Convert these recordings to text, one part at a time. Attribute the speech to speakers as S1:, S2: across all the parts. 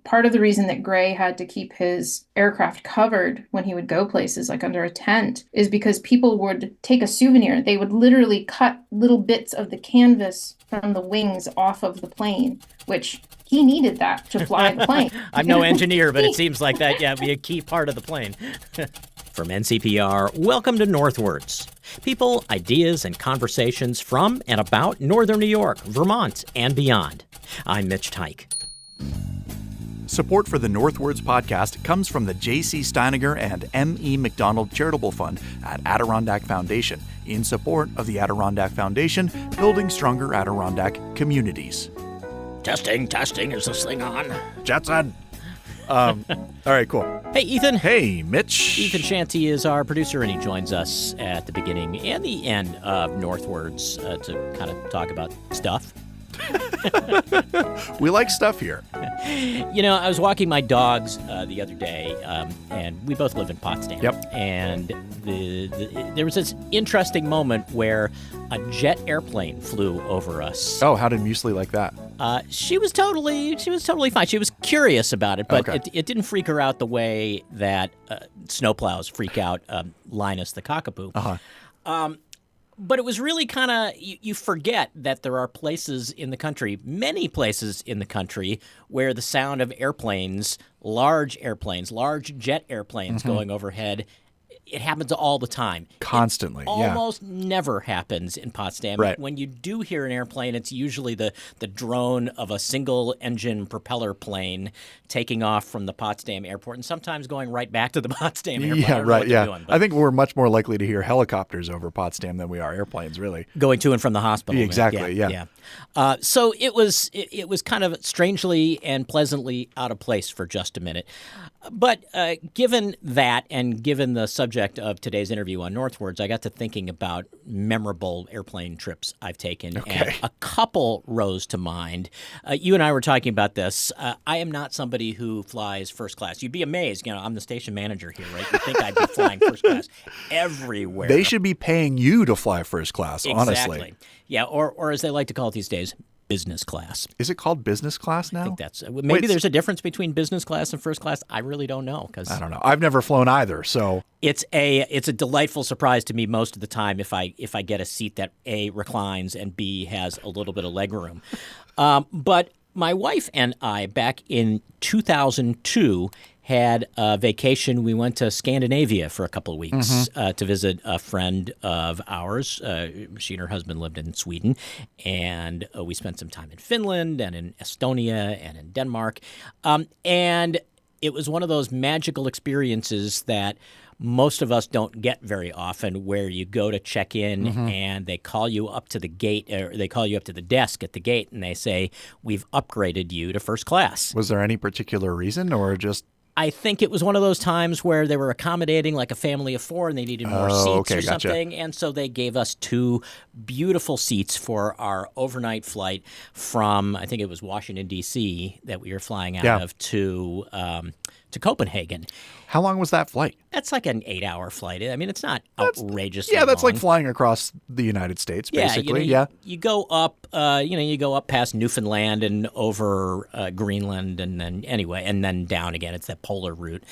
S1: part of the reason that Gray had to keep his aircraft covered when he would go places like under a tent is because people would take a souvenir. They would literally cut little bits of the canvas from the wings off of the plane, which he needed that to fly the plane.
S2: I'm no engineer, but it seems like that, yeah, be a key part of the plane. From NCPR, welcome to Northwards. People, ideas, and conversations from and about Northern New York, Vermont, and beyond. I'm Mitch Teich.
S3: Support for the Northwards podcast comes from the J.C. Steiniger and M.E. McDonald Charitable Fund at Adirondack Foundation in support of the Adirondack Foundation, building stronger Adirondack communities.
S2: Testing, is this thing on?
S3: Jetson! All right, cool.
S2: Hey, Ethan.
S3: Hey, Mitch.
S2: Ethan Shanty is our producer, and he joins us at the beginning and the end of Northwards to kind of talk about stuff.
S3: We like stuff here.
S2: You know, I was walking my dogs the other day, and we both live in Potsdam.
S3: Yep.
S2: And there was this interesting moment where a jet airplane flew over us.
S3: Oh, how did Muesli like that?
S2: She was totally fine. She was curious about it, but
S3: Okay.
S2: it didn't freak her out the way that snowplows freak out Linus the cockapoo.
S3: Uh-huh.
S2: But it was really kind of, you forget that there are places in the country, many places in the country, where the sound of airplanes, large jet airplanes going overhead, it happens all the time.
S3: Constantly,
S2: It almost never happens in Potsdam.
S3: Right.
S2: When you do hear an airplane, it's usually the drone of a single-engine propeller plane taking off from the Potsdam airport and sometimes going right back to the Potsdam airport.
S3: Yeah, right, yeah.
S2: Doing,
S3: I think we're much more likely to hear helicopters over Potsdam than we are airplanes, really.
S2: going to and from the hospital.
S3: Exactly, yeah.
S2: So it was kind of strangely and pleasantly out of place for just a minute. But given that and given the subject of today's interview on Northwards, I got to thinking about memorable airplane trips I've taken.
S3: Okay.
S2: And a couple rose to mind. You and I were talking about this. I am not somebody who flies first class. You'd be amazed. You know, I'm the station manager here, right? You'd think I'd be flying first class everywhere.
S3: They should be paying you to fly first class, honestly.
S2: Exactly. Yeah, or as they like to call it these days, business class.
S3: Is it called business class now?
S2: I think that's maybe there's a difference between business class and first class. I really don't know because
S3: I don't know. I've never flown either, so
S2: it's a delightful surprise to me most of the time if I get a seat that A, reclines and B, has a little bit of leg room. But my wife and I back in 2002 had a vacation. We went to Scandinavia for a couple of weeks to visit a friend of ours. She and her husband lived in Sweden, and we spent some time in Finland and in Estonia and in Denmark. And it was one of those magical experiences that most of us don't get very often, where you go to check in and they call you up to the gate, or they call you up to the desk at the gate, and they say, "We've upgraded you to first class."
S3: was there any particular reason or just
S2: I think it was one of those times where they were accommodating like a family of four and they needed more seats
S3: okay,
S2: or
S3: gotcha.
S2: something. And so they gave us two beautiful seats for our overnight flight from, I think it was Washington, D.C. that we were flying out of to Copenhagen.
S3: how long was that flight?
S2: That's like an 8-hour flight. I mean, it's not outrageously
S3: Yeah, that's
S2: long.
S3: like flying across the United States, basically.
S2: Yeah, you go up, you go up past Newfoundland and over Greenland, and then down again. It's that polar route.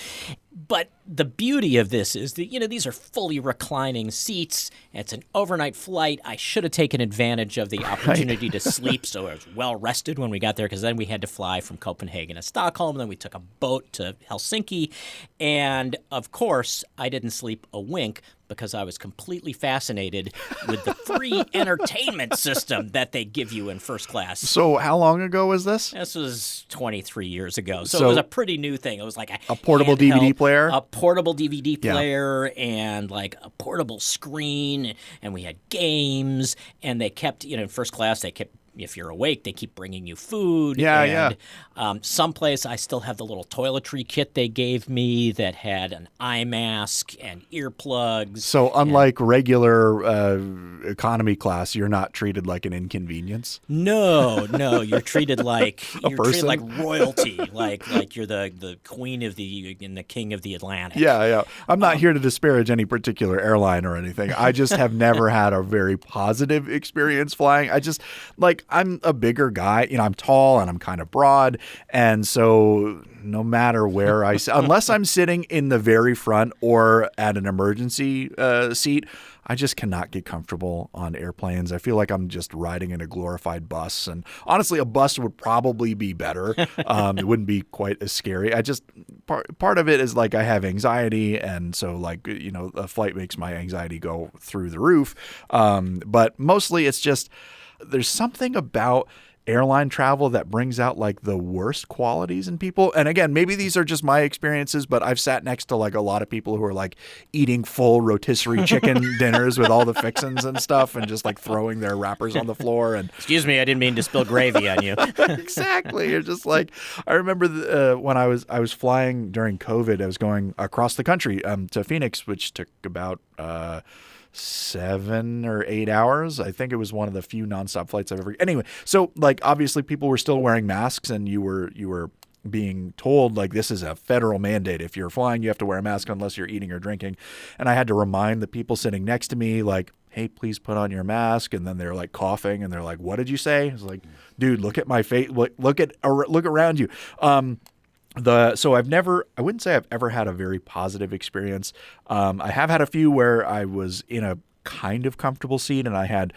S2: But the beauty of this is that, these are fully reclining seats. It's an overnight flight. I should have taken advantage of the opportunity to sleep, so I was well rested when we got there, because then we had to fly from Copenhagen to Stockholm. Then we took a boat to Helsinki. And, of course, I didn't sleep a wink because I was completely fascinated with the free entertainment system that they give you in first class.
S3: So how long ago was this?
S2: This was 23 years ago. So it was a pretty new thing. It was like
S3: a portable DVD player?
S2: A portable DVD player and like a portable screen. And we had games. And they kept, in first class, if you're awake, they keep bringing you food.
S3: Yeah.
S2: Someplace I still have the little toiletry kit they gave me that had an eye mask and earplugs.
S3: So unlike regular economy class, you're not treated like an inconvenience?
S2: No, you're treated like
S3: person?
S2: treated like royalty, like you're the queen of and the king of the Atlantic.
S3: Yeah. I'm not here to disparage any particular airline or anything. I just have never had a very positive experience flying. I just I'm a bigger guy. I'm tall and I'm kind of broad. And so no matter where unless I'm sitting in the very front or at an emergency seat, I just cannot get comfortable on airplanes. I feel like I'm just riding in a glorified bus. And honestly, a bus would probably be better. It wouldn't be quite as scary. Part of it is like I have anxiety. And so like, a flight makes my anxiety go through the roof. But mostly it's just, there's something about airline travel that brings out like the worst qualities in people. And again, maybe these are just my experiences, but I've sat next to like a lot of people who are like eating full rotisserie chicken dinners with all the fixins and stuff and just like throwing their wrappers on the floor. And
S2: excuse me, I didn't mean to spill gravy on you.
S3: Exactly. You're just like, I remember when I was flying during COVID, I was going across the country to Phoenix, which took about 7 or 8 hours. I think it was one of the few nonstop flights I've ever. Anyway, so like obviously people were still wearing masks, and you were being told like this is a federal mandate. If you're flying, you have to wear a mask unless you're eating or drinking. And I had to remind the people sitting next to me like, hey, please put on your mask. And then they're like coughing and they're like, what did you say? I was like, dude, look at my face. Look around you. So I wouldn't say I've ever had a very positive experience. I have had a few where I was in a kind of comfortable seat and I had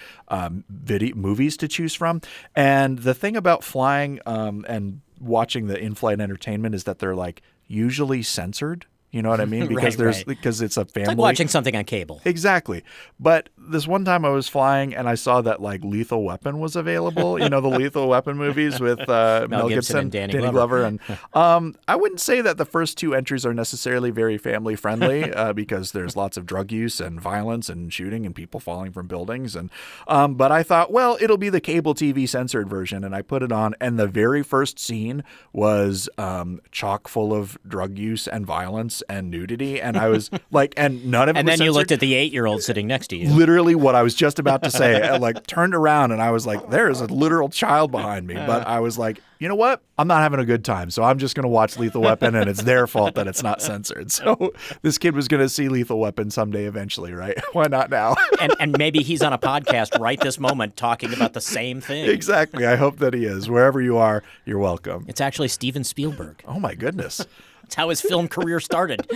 S3: movies to choose from. And the thing about flying and watching the in-flight entertainment is that they're like usually censored. You know what I mean? Because because it's a family.
S2: It's like watching something on cable.
S3: Exactly. But this one time I was flying and I saw that like Lethal Weapon was available. The Lethal Weapon movies with Mel Gibson
S2: and Danny
S3: Glover. And I wouldn't say that the first two entries are necessarily very family friendly because there's lots of drug use and violence and shooting and people falling from buildings. And but I thought, well, it'll be the cable TV censored version, and I put it on. And the very first scene was chock full of drug use and violence and nudity, and I was like, and none of it.
S2: And
S3: was
S2: then you
S3: censored.
S2: looked at the 8-year-old sitting next to you.
S3: Literally, what I was just about to say. I like turned around and I was like, "There is a literal child behind me." But I was like, you know what? I'm not having a good time, so I'm just going to watch Lethal Weapon, and it's their fault that it's not censored. So this kid was going to see Lethal Weapon someday, eventually, right? Why not now?
S2: and maybe he's on a podcast right this moment talking about the same thing.
S3: Exactly. I hope that he is. Wherever you are, you're welcome.
S2: It's actually Steven Spielberg.
S3: Oh my goodness.
S2: That's how his film career started.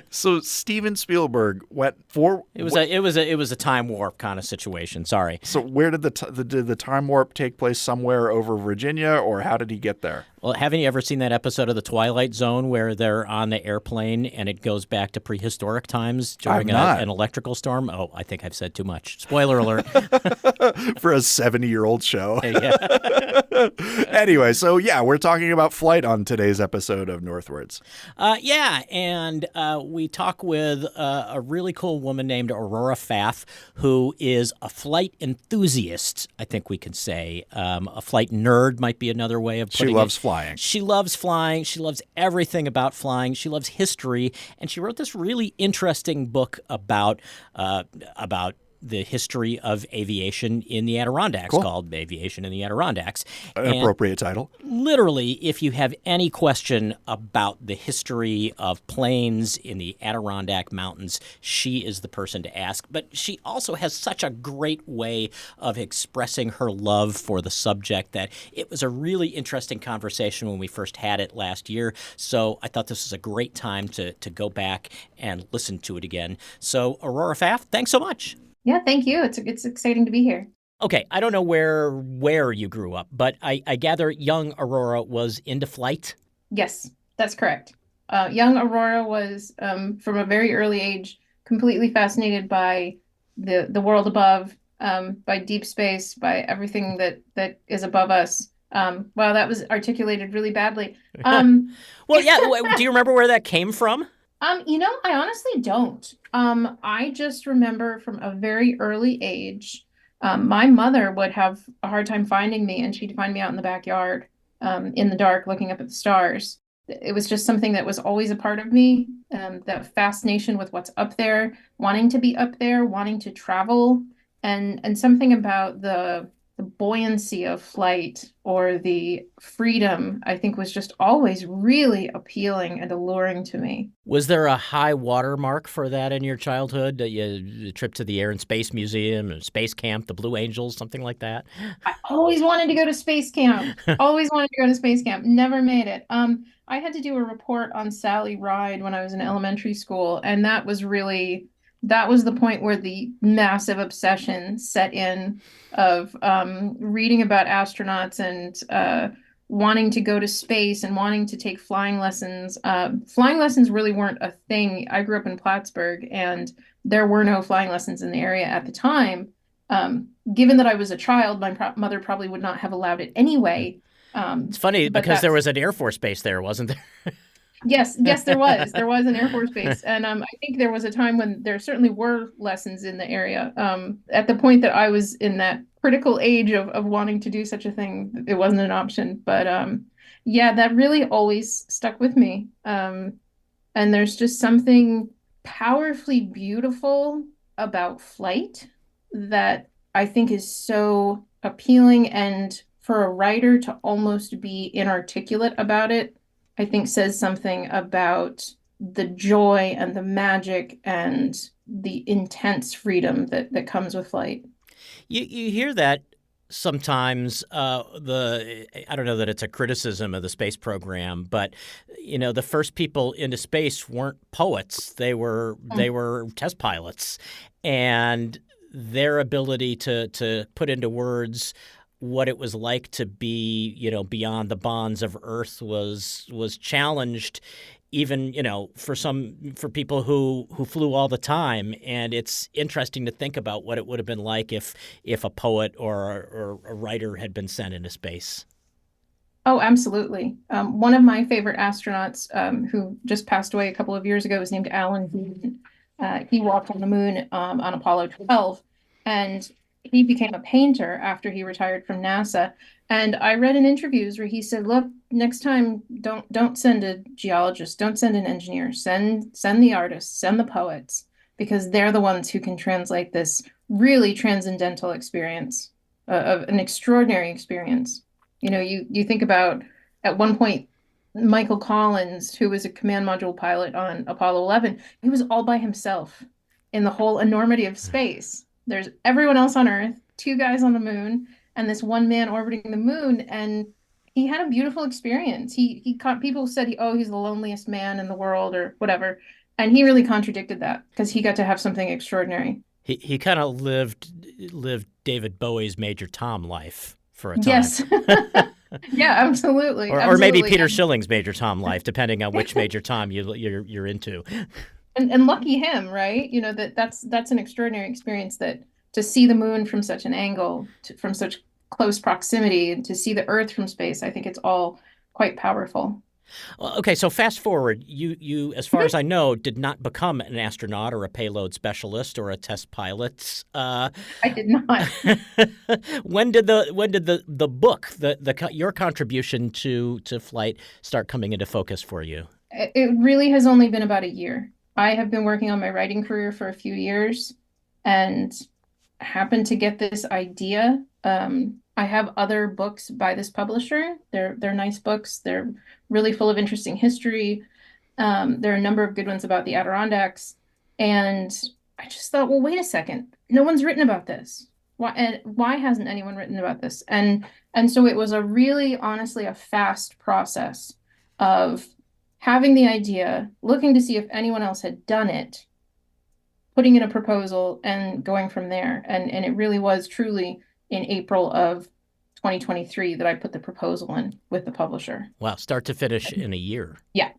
S3: So Steven Spielberg went for
S2: it was a time warp kind of situation. Sorry.
S3: So where did did the time warp take place? Somewhere over Virginia, or how did he get there?
S2: Well, haven't you ever seen that episode of The Twilight Zone where they're on the airplane and it goes back to prehistoric times during an electrical storm? Oh, I think I've said too much. Spoiler alert.
S3: For a 70-year-old show.
S2: Yeah.
S3: Anyway, so yeah, we're talking about flight on today's episode of Northwards.
S2: And we talk with a really cool woman named Aurora Pfaff, who is a flight enthusiast, I think we can say. A flight nerd might be another way of putting it.
S3: She loves flying.
S2: She loves flying. She loves everything about flying. She loves history. And she wrote this really interesting book about the history of aviation in the Adirondacks, called Aviation in the Adirondacks.
S3: An appropriate title.
S2: Literally, if you have any question about the history of planes in the Adirondack Mountains, she is the person to ask. But she also has such a great way of expressing her love for the subject that it was a really interesting conversation when we first had it last year. So I thought this was a great time to go back and listen to it again. So Aurora Pfaff, thanks so much.
S1: Yeah, thank you. It's exciting to be here.
S2: Okay, I don't know where you grew up, but I gather young Aurora was into flight?
S1: Yes, that's correct. Young Aurora was, from a very early age, completely fascinated by the world above, by deep space, by everything that is above us. Wow, that was articulated really badly.
S2: Well, yeah. Do you remember where that came from?
S1: I honestly don't. I just remember from a very early age, my mother would have a hard time finding me, and she'd find me out in the backyard, in the dark, looking up at the stars. It was just something that was always a part of me, that fascination with what's up there, wanting to be up there, wanting to travel, and something about the the buoyancy of flight or the freedom, I think was just always really appealing and alluring to me.
S2: Was there a high water mark for that in your childhood? A trip to the Air and Space Museum, or Space Camp, the Blue Angels, something like that?
S1: I always wanted to go to space camp. Always wanted to go to space camp. Never made it. I had to do a report on Sally Ride when I was in elementary school, and that was the point where the massive obsession set in of reading about astronauts and wanting to go to space and wanting to take flying lessons. Flying lessons really weren't a thing. I grew up in Plattsburgh, and there were no flying lessons in the area at the time. Given that I was a child, my mother probably would not have allowed it anyway.
S2: It's funny
S1: But
S2: because there
S1: that's
S2: was an Air Force base there, wasn't
S1: yes, there was.
S2: there?
S1: There was an Air Force base, and I think there was a time when there certainly were lessons in the area. At the point that I was in that critical age of wanting to do such a thing, it wasn't an option. But yeah, that really always stuck with me. And there's just something powerfully beautiful about flight that I think is so appealing. And for a writer to almost be inarticulate about it, I think says something about the joy and the magic and the intense freedom that comes with flight.
S2: You hear that sometimes. I don't know that it's a criticism of the space program, but the first people into space weren't poets; they were test pilots, and their ability to put into words what it was like to be, beyond the bonds of Earth was challenged, even, for people who flew all the time. And it's interesting to think about what it would have been like if a poet or a writer had been sent into space.
S1: Oh, absolutely. One of my favorite astronauts, who just passed away a couple of years ago, was named Alan Bean. He walked on the moon on Apollo 12, and he became a painter after he retired from NASA. And I read in interviews where he said, "Look, next time, don't send a geologist, don't send an engineer, send the artists, send the poets, because they're the ones who can translate this really transcendental experience, of an extraordinary experience." You think about at one point Michael Collins, who was a command module pilot on Apollo 11, he was all by himself in the whole enormity of space. There's everyone else on Earth, two guys on the moon, and this one man orbiting the moon. And he had a beautiful experience. He caught people said he's the loneliest man in the world or whatever. And he really contradicted that because he got to have something extraordinary.
S2: He kind of lived David Bowie's Major Tom life for a time.
S1: Yes. Yeah, absolutely.
S2: Or maybe
S1: Absolutely.
S2: Peter Schilling's Major Tom life, depending on which Major Tom you're into.
S1: And lucky him, right? That's an extraordinary experience, that to see the moon from such an angle, from such close proximity, and to see the Earth from space, I think it's all quite powerful.
S2: Well, okay, so fast forward. You, as far as I know, did not become an astronaut or a payload specialist or a test pilot.
S1: I did not.
S2: When did the book, your contribution to flight, start coming into focus for you?
S1: It really has only been about a year. I have been working on my writing career for a few years and happened to get this idea. I have other books by this publisher. They're nice books. They're really full of interesting history. There are a number of good ones about the Adirondacks. And I just thought, well, wait a second. No one's written about this. Why hasn't anyone written about this? And so it was honestly, a fast process of having the idea, looking to see if anyone else had done it, putting in a proposal, and going from there. And it really was truly in April of 2023 that I put the proposal in with the publisher.
S2: Wow, start to finish in a year.
S1: Yeah.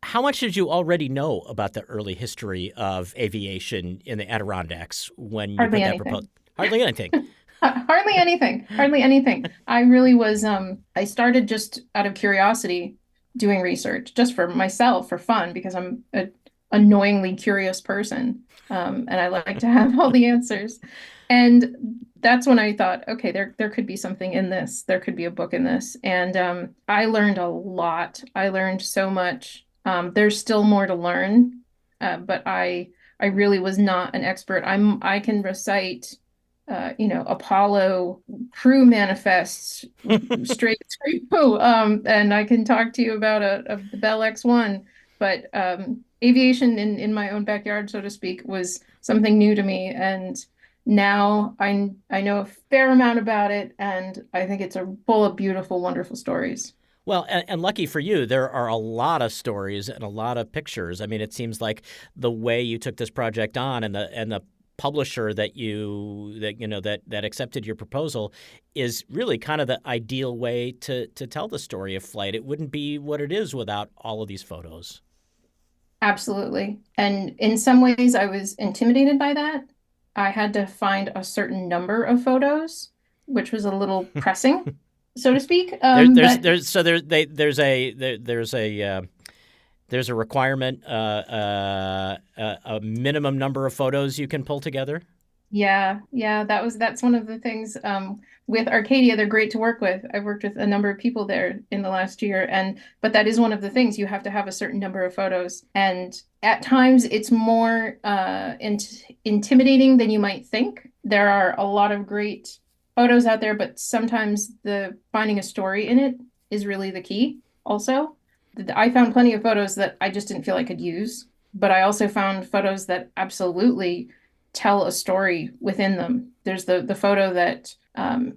S2: How much did you already know about the early history of aviation in the Adirondacks when you
S1: Hardly
S2: put that
S1: anything.
S2: proposal? Hardly anything.
S1: Hardly anything. Hardly anything. I really was, I started just out of curiosity doing research just for myself, for fun, because I'm an annoyingly curious person. And I like to have all the answers. And that's when I thought, okay, there could be something in this. There could be a book in this. And I learned a lot. I learned so much. There's still more to learn, but I really was not an expert. I can recite Apollo crew manifests straight through. And I can talk to you about the Bell X-1, but aviation in my own backyard, so to speak, was something new to me. And now I know a fair amount about it, and I think it's full of beautiful, wonderful stories.
S2: Well, and lucky for you, there are a lot of stories and a lot of pictures. I mean, it seems like the way you took this project on and the publisher that accepted your proposal is really kind of the ideal way to tell the story of flight. It wouldn't be what it is without all of these photos.
S1: Absolutely. And in some ways, I was intimidated by that. I had to find a certain number of photos, which was a little pressing, so to speak. But
S2: There's a requirement, a minimum number of photos you can pull together.
S1: yeah, that's one of the things with Arcadia. They're great to work with. I've worked with a number of people there in the last year, and but that is one of the things you have to have a certain number of photos, and at times it's more intimidating than you might think. There are a lot of great photos out there, but sometimes the finding a story in it is really the key. Also, I found plenty of photos that I just didn't feel I could use, but I also found photos that absolutely tell a story within them. There's the photo that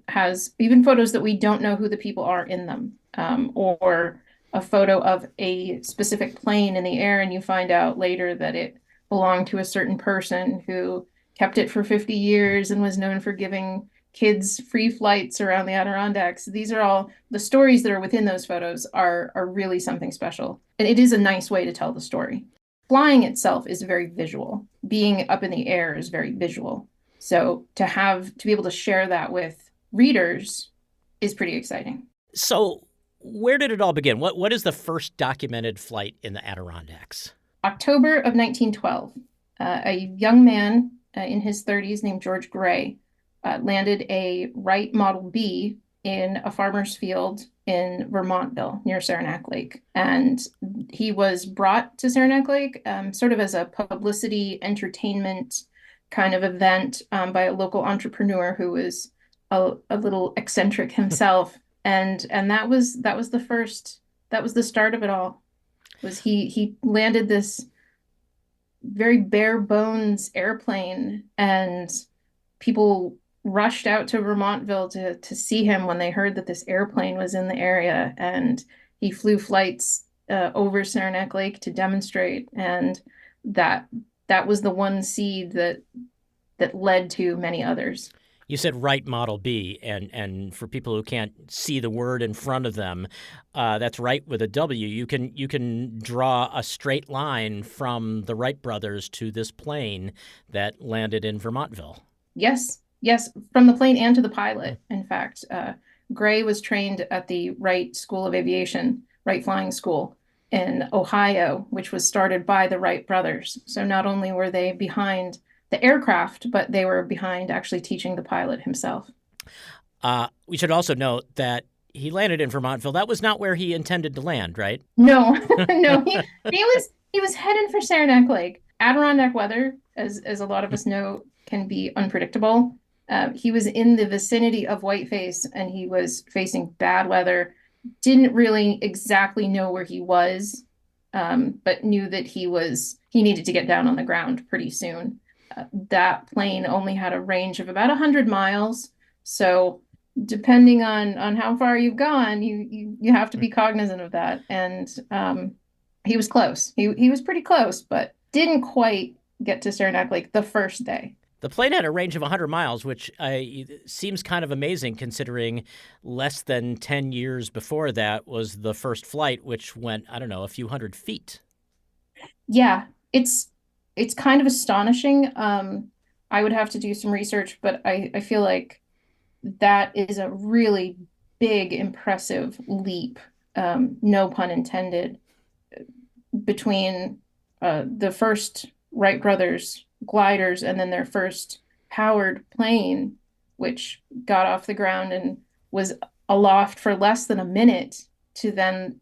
S1: has even photos that we don't know who the people are in them, or a photo of a specific plane in the air, and you find out later that it belonged to a certain person who kept it for 50 years and was known for giving kids free flights around the Adirondacks. These are all the stories that are within those photos are really something special. And it is a nice way to tell the story. Flying itself is very visual. Being up in the air is very visual. So to be able to share that with readers is pretty exciting.
S2: So, where did it all begin? What is the first documented flight in the Adirondacks?
S1: October of 1912, a young man in his 30s named George Gray landed a Wright Model B in a farmer's field in Vermontville near Saranac Lake. And he was brought to Saranac Lake sort of as a publicity entertainment kind of event by a local entrepreneur who was a little eccentric himself. And that was the start of it all. Was he landed this very bare bones airplane, and people rushed out to Vermontville to see him when they heard that this airplane was in the area, and he flew flights over Saranac Lake to demonstrate, and that was the one seed that led to many others.
S2: You said Wright Model B, and for people who can't see the word in front of them, that's Wright with a W. You can draw a straight line from the Wright brothers to this plane that landed in Vermontville.
S1: Yes, from the plane and to the pilot. In fact, Gray was trained at the Wright School of Aviation, Wright Flying School in Ohio, which was started by the Wright brothers. So not only were they behind the aircraft, but they were behind actually teaching the pilot himself.
S2: We should also note that he landed in Vermontville. That was not where he intended to land, right?
S1: No, no, he was heading for Saranac Lake. Adirondack weather, as a lot of us know, can be unpredictable. He was in the vicinity of Whiteface, and he was facing bad weather. Didn't really exactly know where he was, but knew that he needed to get down on the ground pretty soon. That plane only had a range of about 100 miles, so depending on how far you've gone, you have to be cognizant of that. And he was close. He was pretty close, but didn't quite get to Saranac Lake the first day.
S2: The plane had a range of 100 miles, which seems kind of amazing considering less than 10 years before that was the first flight, which went, I don't know, a few hundred feet.
S1: Yeah, it's kind of astonishing. I would have to do some research, but I feel like that is a really big, impressive leap, no pun intended, between the first Wright brothers gliders and then their first powered plane, which got off the ground and was aloft for less than a minute, to then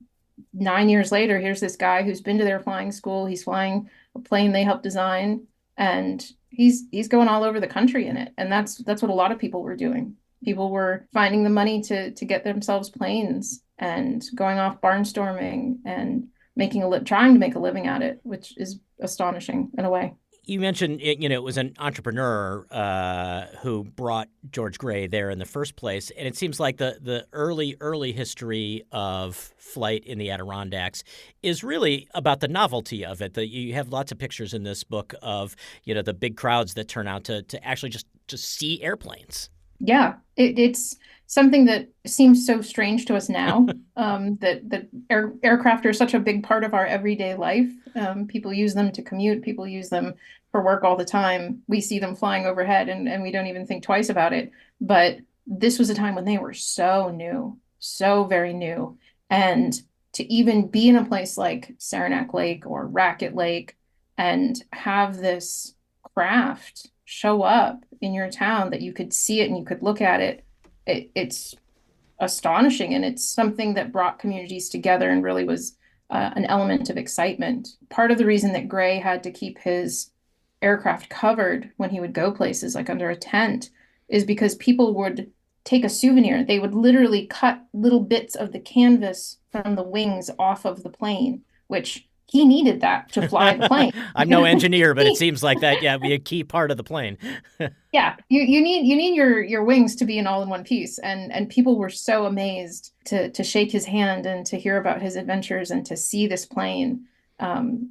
S1: 9 years later, here's this guy who's been to their flying school. He's flying a plane they helped design, and he's going all over the country in it. And that's what a lot of people were doing. People were finding the money to get themselves planes and going off barnstorming and trying to make a living at it, which is astonishing in a way.
S2: You mentioned it was an entrepreneur who brought George Gray there in the first place, and it seems like the early history of flight in the Adirondacks is really about the novelty of it. You have lots of pictures in this book of the big crowds that turn out to actually just see airplanes.
S1: Yeah, it's something that seems so strange to us now, that aircraft are such a big part of our everyday life. People use them to commute, people use them for work all the time. We see them flying overhead and we don't even think twice about it. But this was a time when they were so new, so very new. And to even be in a place like Saranac Lake or Racket Lake and have this craft show up in your town that you could see it and you could look at it, it's astonishing. And it's something that brought communities together and really was an element of excitement. Part of the reason that Gray had to keep his aircraft covered when he would go places like under a tent is because people would take a souvenir. They would literally cut little bits of the canvas from the wings off of the plane, which he needed that to fly the plane.
S2: I'm no engineer, but it seems like that, yeah, be a key part of the plane.
S1: Yeah, you need your wings to be an all in one piece, and people were so amazed to shake his hand and to hear about his adventures and to see this plane.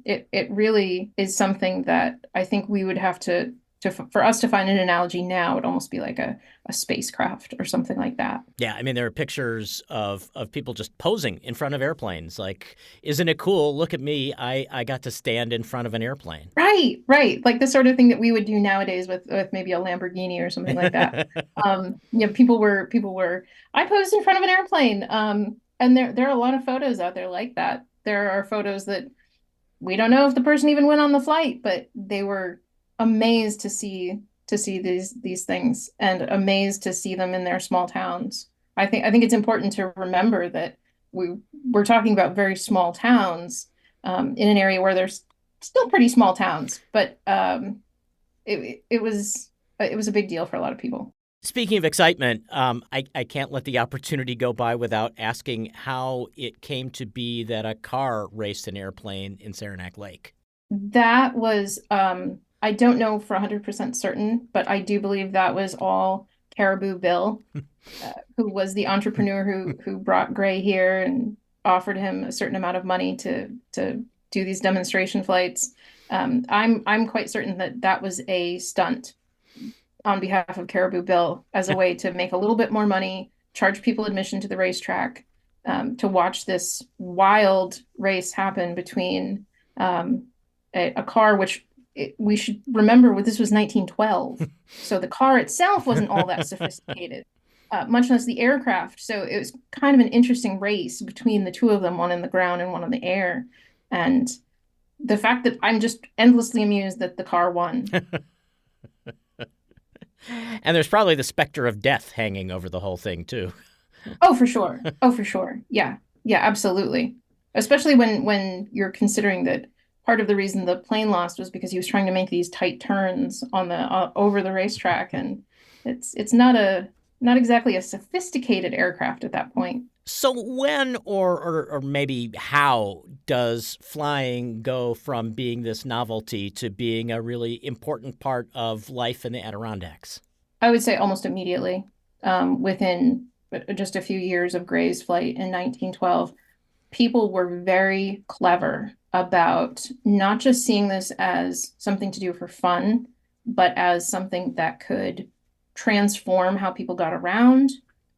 S1: It really is something that I think we would have to for us to find an analogy now, it'd almost be like a spacecraft or something like that.
S2: Yeah, I mean, there are pictures of people just posing in front of airplanes. Like, isn't it cool? Look at me. I got to stand in front of an airplane.
S1: Right, right. Like the sort of thing that we would do nowadays with maybe a Lamborghini or something like that. People were, I posed in front of an airplane. And there are a lot of photos out there like that. There are photos that we don't know if the person even went on the flight, but they were amazed to see these things and amazed to see them in their small towns. I think it's important to remember that we're talking about very small towns in an area where there's still pretty small towns, but it was a big deal for a lot of people.
S2: Speaking of excitement, I can't let the opportunity go by without asking how it came to be that a car raced an airplane in Saranac Lake.
S1: That was I don't know for 100% certain, but I do believe that was all Caribou Bill, who was the entrepreneur who brought Gray here and offered him a certain amount of money to do these demonstration flights. I'm quite certain that was a stunt on behalf of Caribou Bill as a way to make a little bit more money, charge people admission to the racetrack, to watch this wild race happen between a car, which we should remember this was 1912. So the car itself wasn't all that sophisticated, much less the aircraft. So it was kind of an interesting race between the two of them, one in the ground and one in the air. And the fact that I'm just endlessly amused that the car won.
S2: And there's probably the specter of death hanging over the whole thing, too.
S1: Oh, for sure. Oh, for sure. Yeah. Yeah, absolutely. Especially when you're considering that part of the reason the plane lost was because he was trying to make these tight turns on the over the racetrack, and it's not exactly a sophisticated aircraft at that point.
S2: So when or maybe how does flying go from being this novelty to being a really important part of life in the Adirondacks?
S1: I would say almost immediately, within just a few years of Gray's flight in 1912, people were very clever about not just seeing this as something to do for fun, but as something that could transform how people got around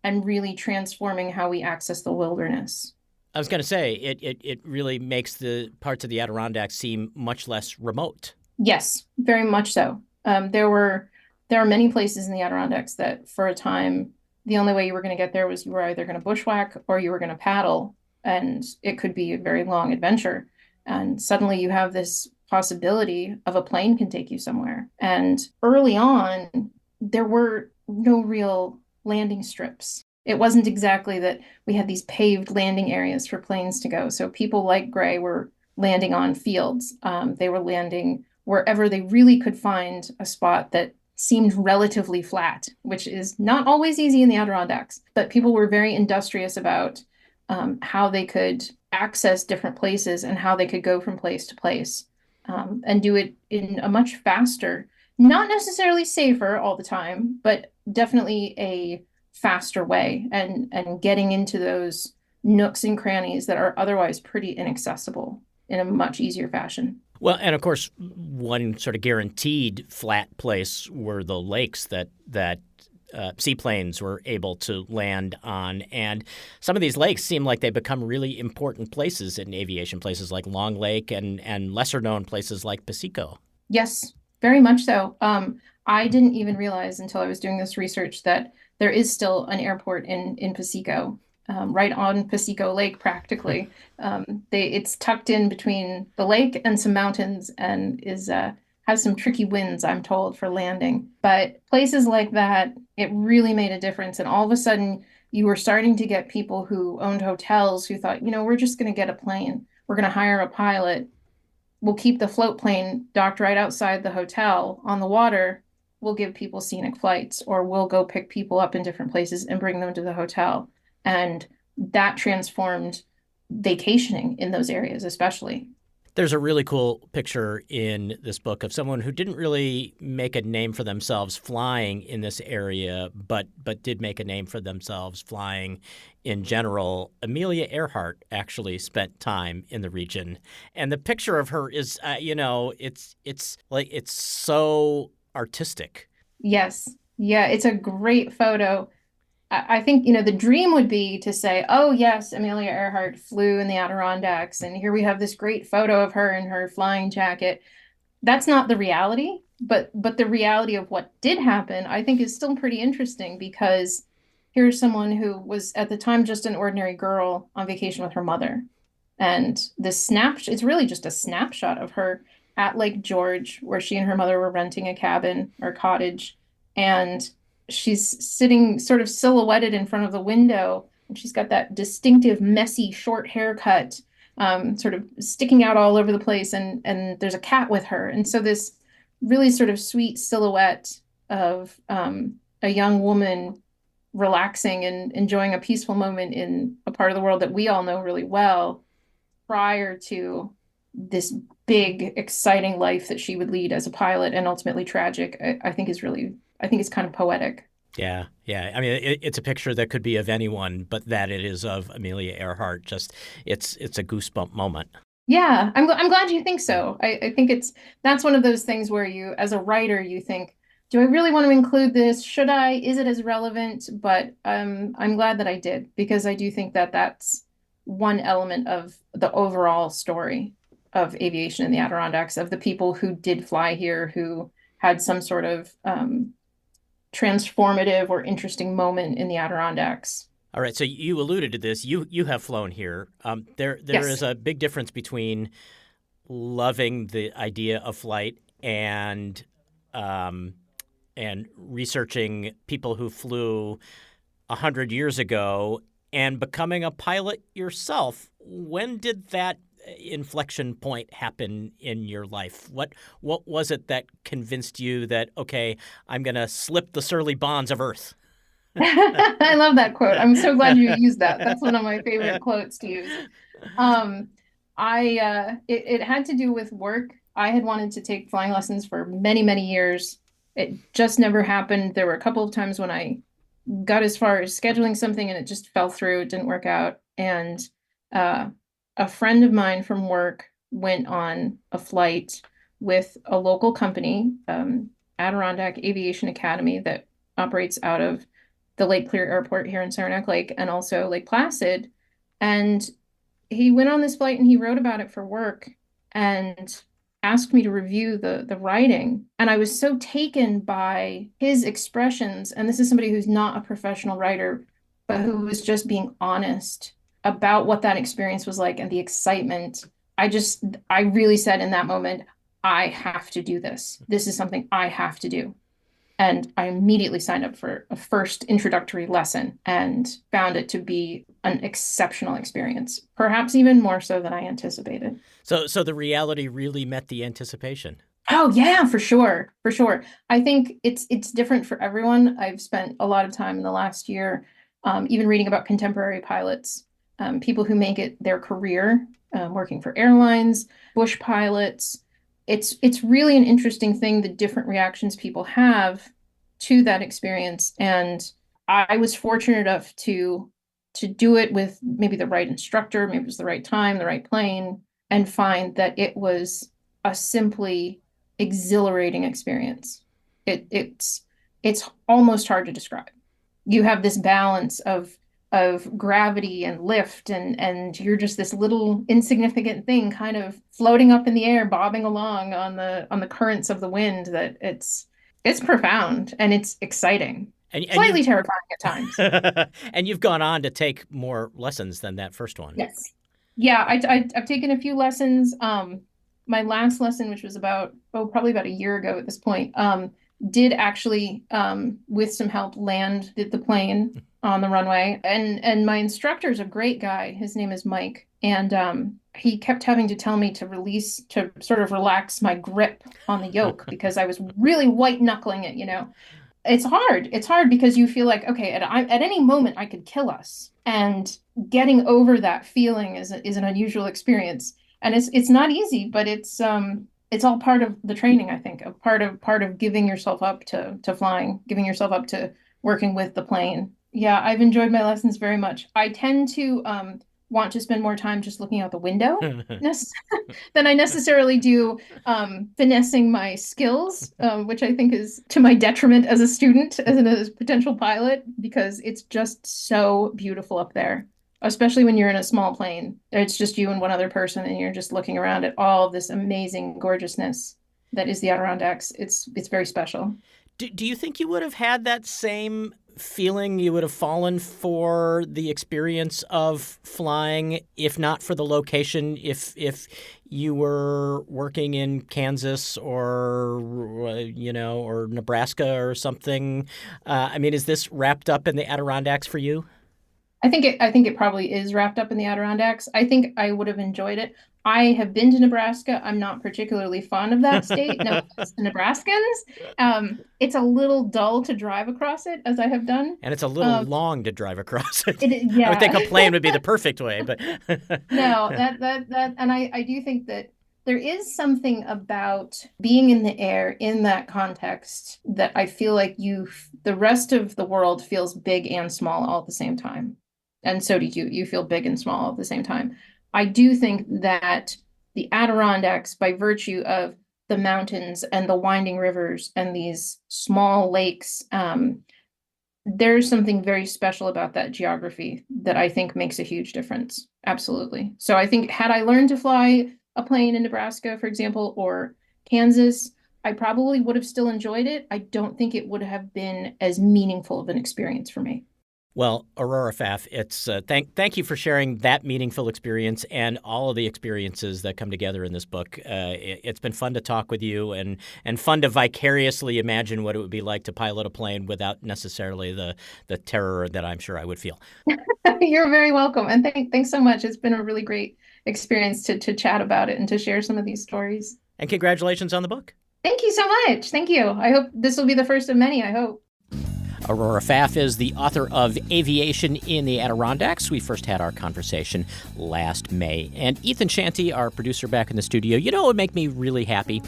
S1: and really transforming how we access the wilderness.
S2: I was going to say, it really makes the parts of the Adirondacks seem much less remote.
S1: Yes, very much so. There are many places in the Adirondacks that for a time, the only way you were going to get there was you were either going to bushwhack or you were going to paddle, and it could be a very long adventure. And suddenly you have this possibility of a plane can take you somewhere. And early on, there were no real landing strips. It wasn't exactly that we had these paved landing areas for planes to go. So people like Gray were landing on fields. They were landing wherever they really could find a spot that seemed relatively flat, which is not always easy in the Adirondacks. But people were very industrious about how they could access different places and how they could go from place to place, and do it in a much faster, not necessarily safer all the time, but definitely a faster way, and getting into those nooks and crannies that are otherwise pretty inaccessible in a much easier fashion.
S2: Well, and of course, one sort of guaranteed flat place were the lakes that seaplanes were able to land on. And some of these lakes seem like they become really important places in aviation, places like Long Lake and lesser known places like Pasico.
S1: Yes, very much so. I didn't even realize until I was doing this research that there is still an airport in Pasico, right on Pasico Lake, practically. It's tucked in between the lake and some mountains, and is has some tricky winds, I'm told, for landing. But places like that, it really made a difference. And all of a sudden, you were starting to get people who owned hotels who thought, we're just going to get a plane. We're going to hire a pilot. We'll keep the float plane docked right outside the hotel on the water. We'll give people scenic flights, or we'll go pick people up in different places and bring them to the hotel. And that transformed vacationing in those areas, especially.
S2: There's a really cool picture in this book of someone who didn't really make a name for themselves flying in this area, but did make a name for themselves flying in general. Amelia Earhart actually spent time in the region, and the picture of her is, it's so artistic.
S1: Yes. Yeah, it's a great photo. I think, the dream would be to say, oh, yes, Amelia Earhart flew in the Adirondacks, and here we have this great photo of her in her flying jacket. That's not the reality, but the reality of what did happen, I think, is still pretty interesting, because here's someone who was at the time just an ordinary girl on vacation with her mother. And it's really just a snapshot of her at Lake George, where she and her mother were renting a cabin or cottage. And she's sitting sort of silhouetted in front of the window, and she's got that distinctive, messy, short haircut, sort of sticking out all over the place, and there's a cat with her. And so this really sort of sweet silhouette of a young woman relaxing and enjoying a peaceful moment in a part of the world that we all know really well, prior to this big, exciting life that she would lead as a pilot, and ultimately tragic, I think it's kind of poetic.
S2: Yeah, yeah. I mean, it's a picture that could be of anyone, but that it is of Amelia Earhart. Just it's a goosebump moment.
S1: Yeah, I'm glad you think so. I think that's one of those things where you, as a writer, you think, do I really want to include this? Should I? Is it as relevant? But I'm glad that I did, because I do think that that's one element of the overall story of aviation in the Adirondacks, of the people who did fly here, who had some sort of transformative or interesting moment in the Adirondacks.
S2: All right, so you alluded to this. You have flown here. There
S1: Yes.
S2: is a big difference between loving the idea of flight and researching people who flew 100 years ago and becoming a pilot yourself. When did that inflection point happen in your life? What was it that convinced you that, okay, I'm going to slip the surly bonds of Earth?
S1: I love that quote. I'm so glad you used that. That's one of my favorite quotes to use. It had to do with work. I had wanted to take flying lessons for many, many years. It just never happened. There were a couple of times when I got as far as scheduling something and it just fell through. It didn't work out. And a friend of mine from work went on a flight with a local company, Adirondack Aviation Academy, that operates out of the Lake Clear Airport here in Saranac Lake, and also Lake Placid. And he went on this flight and he wrote about it for work and asked me to review the writing. And I was so taken by his expressions. And this is somebody who's not a professional writer, but who was just being honest about what that experience was like and the excitement. I really said in that moment, I have to do this. This is something I have to do. And I immediately signed up for a first introductory lesson and found it to be an exceptional experience, perhaps even more so than I anticipated.
S2: So the reality really met the anticipation.
S1: Oh yeah, for sure, for sure. I think it's different for everyone. I've spent a lot of time in the last year, even reading about contemporary pilots, people who make it their career, working for airlines, bush pilots. It's really an interesting thing, the different reactions people have to that experience. And I was fortunate enough to do it with maybe the right instructor, maybe it was the right time, the right plane, and find that it was a simply exhilarating experience. It's almost hard to describe. You have this balance of gravity and lift, and you're just this little insignificant thing kind of floating up in the air, bobbing along on the currents of the wind, that it's profound and it's exciting.
S2: And
S1: Slightly terrifying at times.
S2: and you've gone on to take more lessons than that first one.
S1: Yes. Yeah, I've taken a few lessons. My last lesson, which was probably about a year ago at this point, did actually, with some help, land the plane on the runway. And my instructor's a great guy. His name is Mike, and he kept having to tell me to sort of relax my grip on the yoke because I was really white knuckling it, It's hard. It's hard because you feel like, okay, at any moment I could kill us. And getting over that feeling is an unusual experience. And it's not easy, but it's all part of the training, I think, a part of giving yourself up to flying, giving yourself up to working with the plane. Yeah, I've enjoyed my lessons very much. I tend to want to spend more time just looking out the window than I necessarily do finessing my skills, which I think is to my detriment as a student, as a potential pilot, because it's just so beautiful up there, especially when you're in a small plane. It's just you and one other person, and you're just looking around at all of this amazing gorgeousness that is the Adirondacks. It's very special.
S2: Do you think you would have had that same feeling? You would have fallen for the experience of flying, if not for the location, if you were working in Kansas or or Nebraska or something? I mean, is this wrapped up in the Adirondacks for you?
S1: I think it probably is wrapped up in the Adirondacks. I think I would have enjoyed it. I have been to Nebraska. I'm not particularly fond of that state. No offense to Nebraskans. It's a little dull to drive across it, as I have done.
S2: And it's a little long to drive across it.
S1: Yeah.
S2: I would think a plane would be the perfect way, but
S1: no, and I do think that there is something about being in the air in that context that I feel like the rest of the world feels big and small all at the same time. And so do you. You feel big and small at the same time. I do think that the Adirondacks, by virtue of the mountains and the winding rivers and these small lakes, there's something very special about that geography that I think makes a huge difference. Absolutely. So I think had I learned to fly a plane in Nebraska, for example, or Kansas, I probably would have still enjoyed it. I don't think it would have been as meaningful of an experience for me.
S2: Well, Aurora Pfaff, it's thank you for sharing that meaningful experience and all of the experiences that come together in this book. It's been fun to talk with you and fun to vicariously imagine what it would be like to pilot a plane without necessarily the terror that I'm sure I would feel.
S1: You're very welcome. And thanks so much. It's been a really great experience to chat about it and to share some of these stories.
S2: And congratulations on the book.
S1: Thank you so much. Thank you. I hope this will be the first of many, I hope.
S2: Aurora Pfaff is the author of Aviation in the Adirondacks. We first had our conversation last May. And Ethan Shanty, our producer back in the studio, what would make me really happy?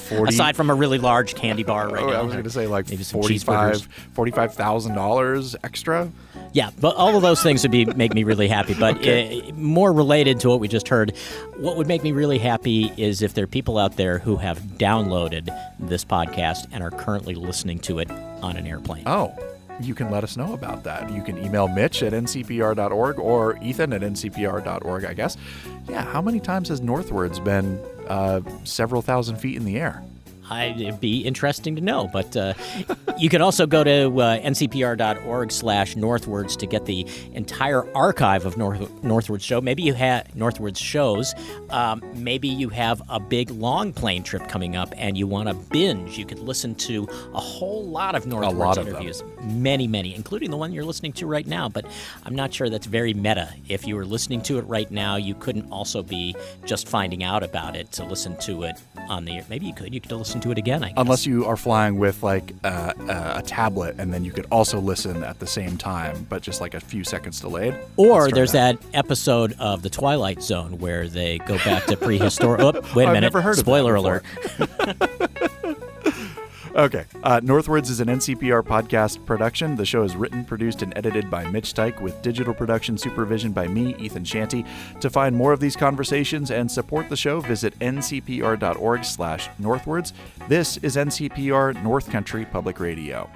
S3: 40,
S2: aside from a really large candy bar right now.
S3: I was going to say like
S2: maybe some
S3: $45,000 extra.
S2: Yeah, but all of those things would make me really happy. But
S3: okay.
S2: More related to what we just heard, what would make me really happy is if there are people out there who have downloaded this podcast and are currently listening to it on an airplane.
S3: Oh, you can let us know about that. You can email Mitch at ncpr.org or Ethan at ncpr.org, I guess. Yeah, how many times has Northwoods been several thousand feet in the air?
S2: It'd be interesting to know. But you can also go to ncpr.org/northwards to get the entire archive of Northwards show. Maybe you have Northwards shows. Maybe you have a big long plane trip coming up and you want to binge. You could listen to a whole lot of Northwards interviews. Many, including the one you're listening to right now. But I'm not sure that's very meta. If you were listening to it right now, you couldn't also be just finding out about it to listen to it on the air. Maybe you could. You could listen to it again, I guess.
S3: Unless you are flying with like a tablet, and then you could also listen at the same time, but just like a few seconds delayed.
S2: Or there's that episode of The Twilight Zone where they go back to prehistoric. Oh, wait a minute.
S3: Never heard of
S2: Spoiler alert.
S3: Okay. Northwards is an NCPR podcast production. The show is written, produced, and edited by Mitch Tyke with digital production supervision by me, Ethan Shanty. To find more of these conversations and support the show, visit ncpr.org/northwards. This is NCPR North Country Public Radio.